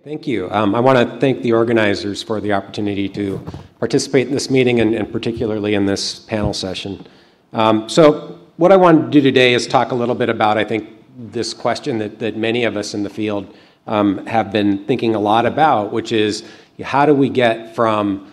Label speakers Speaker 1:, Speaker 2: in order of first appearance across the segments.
Speaker 1: Thank you. I want to thank the organizers for the opportunity to participate in this meeting and particularly in this panel session. So what I want to do today is talk a little bit about, I think, this question that many of us in the field have been thinking a lot about, which is how do we get from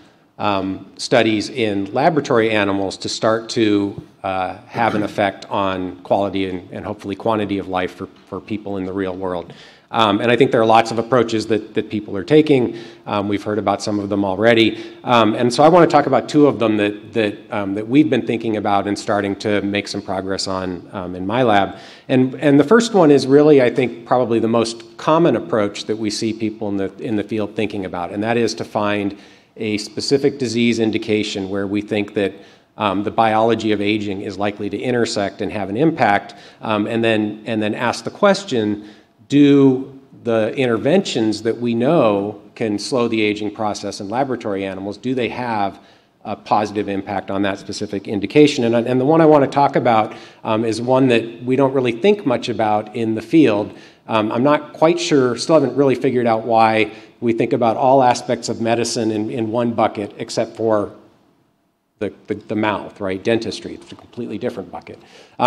Speaker 1: studies in laboratory animals to start to have an effect on quality and hopefully quantity of life for people in the real world. And I think there are lots of approaches that people are taking. We've heard about some of them already. And so I want to talk about two of them that we've been thinking about and starting to make some progress on in my lab. And the first one is really, I think, probably the most common approach that we see people in the field thinking about, and that is to find a specific disease indication where we think that the biology of aging is likely to intersect and have an impact, and then ask the question, do the interventions that we know can slow the aging process in laboratory animals, do they have a positive impact on that specific indication? And the one I want to talk about is one that we don't really think much about in the field. I'm not quite sure, still haven't really figured out why we think about all aspects of medicine in one bucket except for the mouth, right? Dentistry, it's a completely different bucket.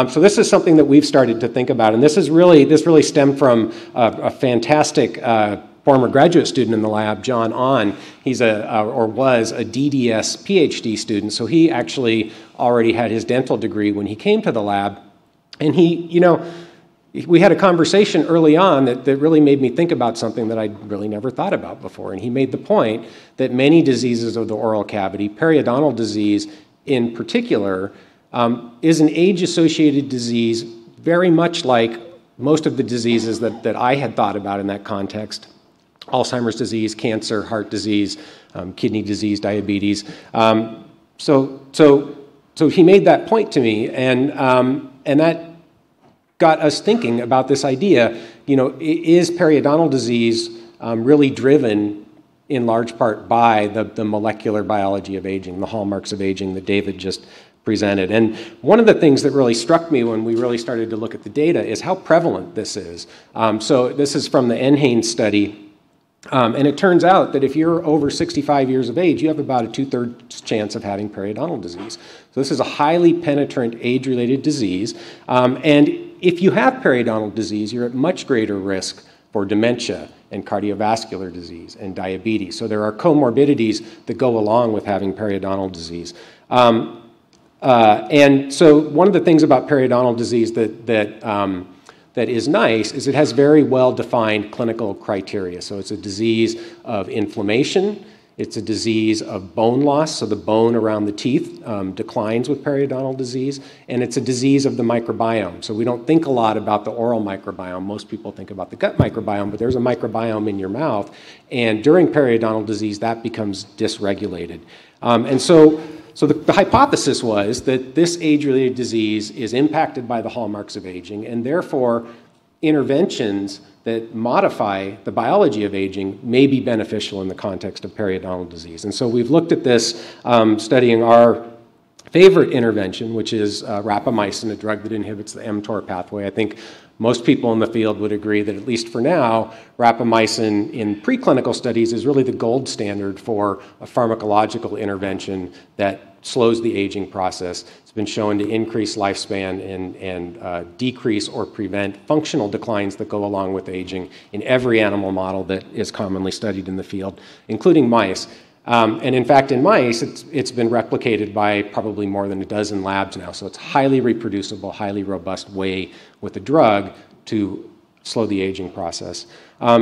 Speaker 1: So this is something that we've started to think about, and this really stemmed from a fantastic former graduate student in the lab, John Ahn. He's was a DDS PhD student, so he actually already had his dental degree when he came to the lab, and we had a conversation early on that really made me think about something that I'd really never thought about before. And he made the point that many diseases of the oral cavity, periodontal disease in particular, is an age-associated disease very much like most of the diseases that I had thought about in that context. Alzheimer's disease, cancer, heart disease, kidney disease, diabetes. So he made that point to me, and that got us thinking about this idea, is periodontal disease really driven in large part by the molecular biology of aging, the hallmarks of aging that David just presented. And one of the things that really struck me when we really started to look at the data is how prevalent this is. So this is from the NHANES study, and it turns out that if you're over 65 years of age, you have about a 2/3 chance of having periodontal disease. So this is a highly penetrant age-related disease, and if you have periodontal disease, you're at much greater risk for dementia and cardiovascular disease and diabetes. So there are comorbidities that go along with having periodontal disease. And so one of the things about periodontal disease that is nice is it has very well-defined clinical criteria. So it's a disease of inflammation. It's a disease of bone loss, so the bone around the teeth declines with periodontal disease, and it's a disease of the microbiome. So we don't think a lot about the oral microbiome. Most people think about the gut microbiome, but there's a microbiome in your mouth, and during periodontal disease, that becomes dysregulated. And so the hypothesis was that this age-related disease is impacted by the hallmarks of aging, and therefore interventions that modify the biology of aging may be beneficial in the context of periodontal disease. And so we've looked at this studying our favorite intervention, which is Rapamycin, a drug that inhibits the mTOR pathway. I think most people in the field would agree that, at least for now, Rapamycin in preclinical studies is really the gold standard for a pharmacological intervention that slows the aging process. It's been shown to increase lifespan and decrease or prevent functional declines that go along with aging in every animal model that is commonly studied in the field, including mice. And in fact, in mice, it's been replicated by probably more than a dozen labs now. So it's a highly reproducible, highly robust way with a drug to slow the aging process.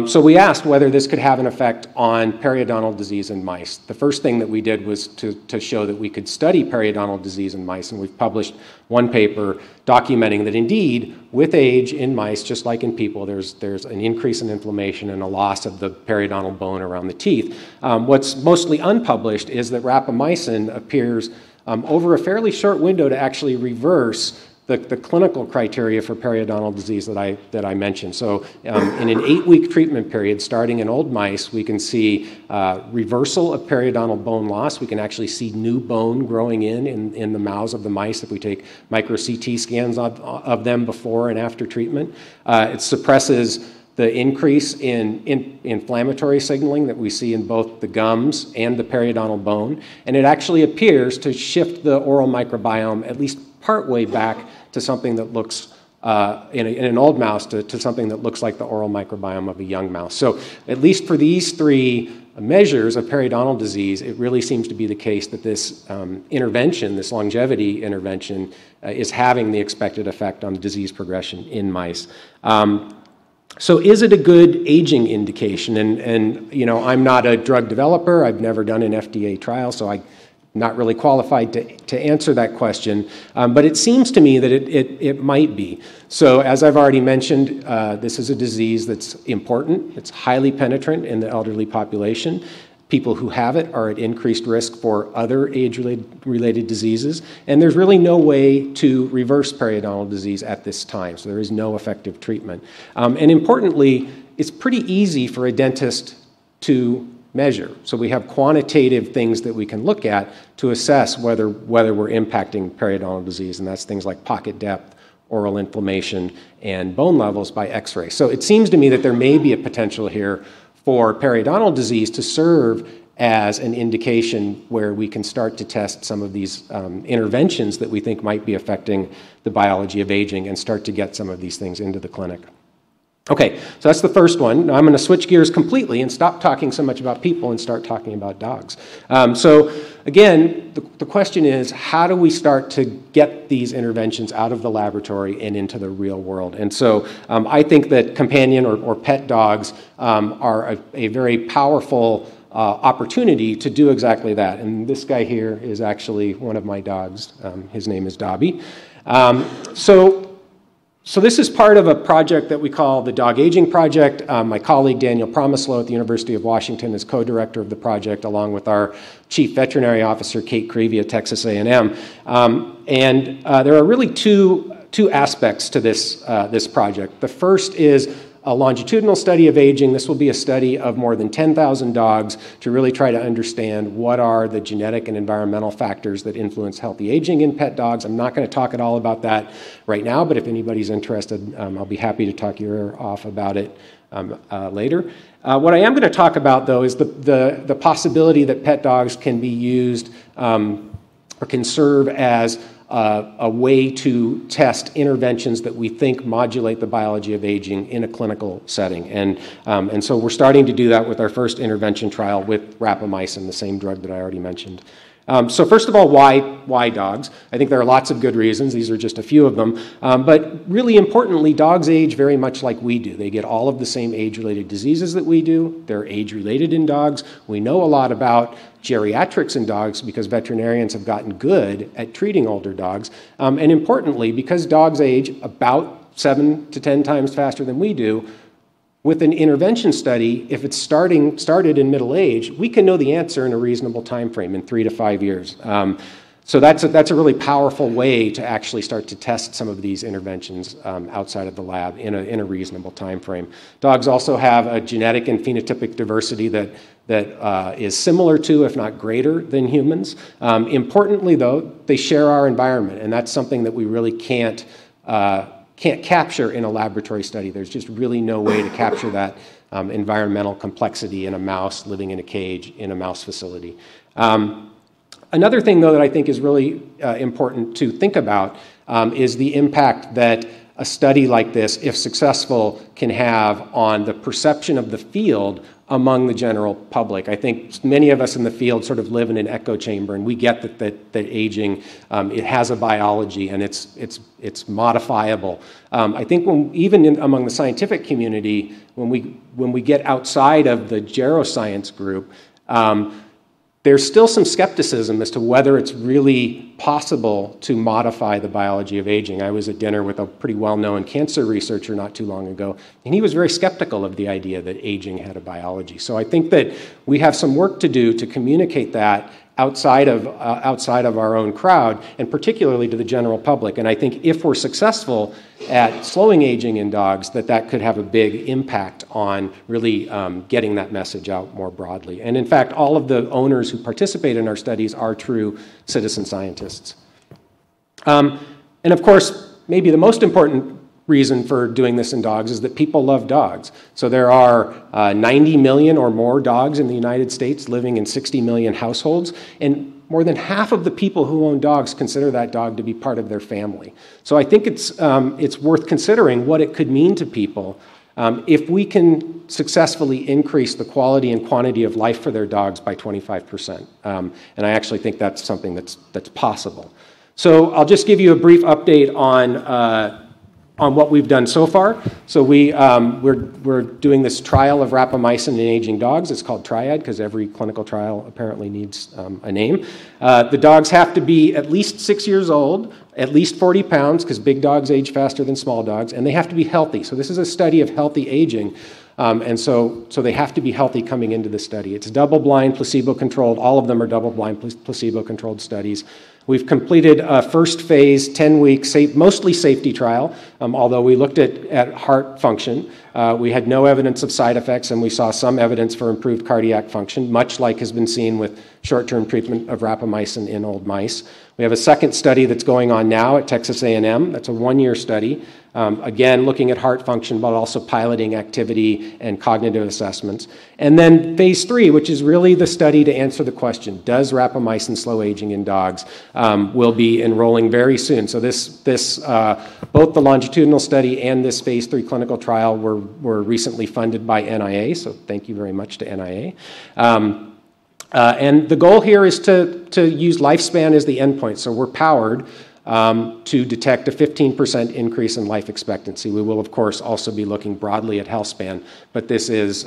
Speaker 1: So we asked whether this could have an effect on periodontal disease in mice. The first thing that we did was to show that we could study periodontal disease in mice, and we've published one paper documenting that indeed, with age in mice, just like in people, there's an increase in inflammation and a loss of the periodontal bone around the teeth. What's mostly unpublished is that rapamycin appears over a fairly short window to actually reverse the clinical criteria for periodontal disease that I mentioned. So in an 8-week treatment period, starting in old mice, we can see reversal of periodontal bone loss. We can actually see new bone growing in the mouths of the mice if we take micro CT scans of them before and after treatment. It suppresses the increase in inflammatory signaling that we see in both the gums and the periodontal bone, and it actually appears to shift the oral microbiome at least partway back to something that looks, in an old mouse, to something that looks like the oral microbiome of a young mouse. So at least for these three measures of periodontal disease, it really seems to be the case that this intervention, this longevity intervention, is having the expected effect on disease progression in mice. So is it a good aging indication? And you know, I'm not a drug developer. I've never done an FDA trial, so I'm not really qualified to answer that question. But it seems to me that it might be. So as I've already mentioned, this is a disease that's important. It's highly penetrant in the elderly population. People who have it are at increased risk for other age-related diseases, and there's really no way to reverse periodontal disease at this time, so there is no effective treatment. And importantly, it's pretty easy for a dentist to measure. So we have quantitative things that we can look at to assess whether we're impacting periodontal disease, and that's things like pocket depth, oral inflammation, and bone levels by X-ray. So it seems to me that there may be a potential here for periodontal disease to serve as an indication where we can start to test some of these interventions that we think might be affecting the biology of aging and start to get some of these things into the clinic. Okay, so that's the first one. Now I'm going to switch gears completely and stop talking so much about people and start talking about dogs. So again, the question is, how do we start to get these interventions out of the laboratory and into the real world? And so I think that companion or pet dogs are a very powerful opportunity to do exactly that. And this guy here is actually one of my dogs. His name is Dobby. So this is part of a project that we call the Dog Aging Project. My colleague Daniel Promislow at the University of Washington is co-director of the project, along with our Chief Veterinary Officer, Kate Creevy at Texas A&M. And there are really two aspects to this project. The first is a longitudinal study of aging. This will be a study of more than 10,000 dogs to really try to understand what are the genetic and environmental factors that influence healthy aging in pet dogs. I'm not going to talk at all about that right now, but if anybody's interested, I'll be happy to talk your ear off about it later. What I am going to talk about, though, is the possibility that pet dogs can be used or can serve as a way to test interventions that we think modulate the biology of aging in a clinical setting. And so we're starting to do that with our first intervention trial with rapamycin, the same drug that I already mentioned. So first of all, why dogs? I think there are lots of good reasons. These are just a few of them. But really importantly, dogs age very much like we do. They get all of the same age-related diseases that we do. They're age-related in dogs. We know a lot about geriatrics in dogs because veterinarians have gotten good at treating older dogs. And importantly, because dogs age about 7 to 10 times faster than we do, with an intervention study, if it's started in middle age, we can know the answer in a reasonable time frame, in 3 to 5 years. So that's a really powerful way to actually start to test some of these interventions outside of the lab in a reasonable time frame. Dogs also have a genetic and phenotypic diversity that is similar to, if not greater than humans. Importantly, though, they share our environment, and that's something that we really can't capture in a laboratory study. There's just really no way to capture that environmental complexity in a mouse living in a cage in a mouse facility. Another thing, though, that I think is really important to think about is the impact that a study like this, if successful, can have on the perception of the field among the general public. I think many of us in the field sort of live in an echo chamber, and we get that aging, it has a biology and it's modifiable. I think among the scientific community, when we get outside of the geroscience group, there's still some skepticism as to whether it's really possible to modify the biology of aging. I was at dinner with a pretty well-known cancer researcher not too long ago, and he was very skeptical of the idea that aging had a biology. So I think that we have some work to do to communicate that outside of our own crowd, and particularly to the general public. And I think if we're successful at slowing aging in dogs, that could have a big impact on really getting that message out more broadly. And in fact, all of the owners who participate in our studies are true citizen scientists. And of course, maybe the most important reason for doing this in dogs is that people love dogs. So there are 90 million or more dogs in the United States living in 60 million households, and more than half of the people who own dogs consider that dog to be part of their family. So I think it's worth considering what it could mean to people if we can successfully increase the quality and quantity of life for their dogs by 25%. And I actually think that's something that's possible. So I'll just give you a brief update on what we've done so far. So we're doing this trial of rapamycin in aging dogs. It's called Triad because every clinical trial apparently needs a name. The dogs have to be at least 6 years old, at least 40 pounds because big dogs age faster than small dogs, and they have to be healthy. So this is a study of healthy aging. And so they have to be healthy coming into the study. It's double-blind, placebo-controlled. All of them are double-blind, placebo-controlled studies. We've completed a first phase, 10-week, mostly safety trial, although we looked at heart function. We had no evidence of side effects, and we saw some evidence for improved cardiac function, much like has been seen with short-term treatment of rapamycin in old mice. We have a second study that's going on now at Texas A&M. That's a one-year study. Again, looking at heart function, but also piloting activity and cognitive assessments. And then phase 3, which is really the study to answer the question, does rapamycin slow aging in dogs, will be enrolling very soon. So both the longitudinal study and this phase 3 clinical trial were recently funded by NIA, so thank you very much to NIA. And the goal here is to use lifespan as the endpoint. So we're powered to detect a 15% increase in life expectancy. We will, of course, also be looking broadly at health span, but this is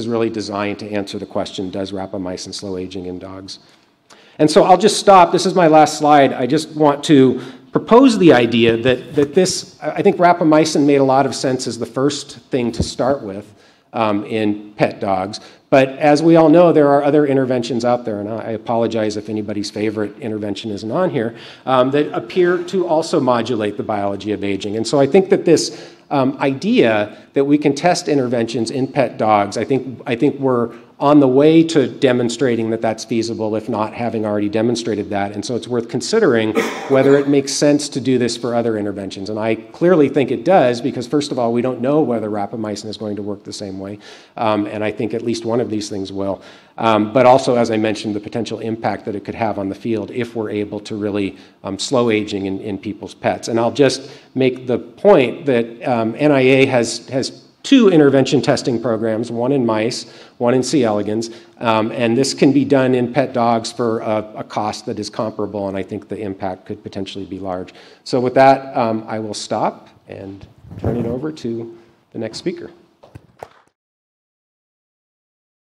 Speaker 1: really designed to answer the question, does rapamycin slow aging in dogs? And so I'll just stop. This is my last slide. I just want to propose the idea that I think rapamycin made a lot of sense as the first thing to start with in pet dogs. But as we all know, there are other interventions out there, and I apologize if anybody's favorite intervention isn't on here, that appear to also modulate the biology of aging. And so I think that this idea that we can test interventions in pet dogs, I think we're on the way to demonstrating that that's feasible, if not having already demonstrated that. And so it's worth considering whether it makes sense to do this for other interventions. And I clearly think it does because, first of all, we don't know whether rapamycin is going to work the same way. And I think at least one of these things will. But also, as I mentioned, the potential impact that it could have on the field if we're able to really slow aging in people's pets. And I'll just make the point that NIA has 2 intervention testing programs, one in mice, one in C. elegans, and this can be done in pet dogs for a cost that is comparable, and I think the impact could potentially be large. So with that, I will stop and turn it over to the next speaker.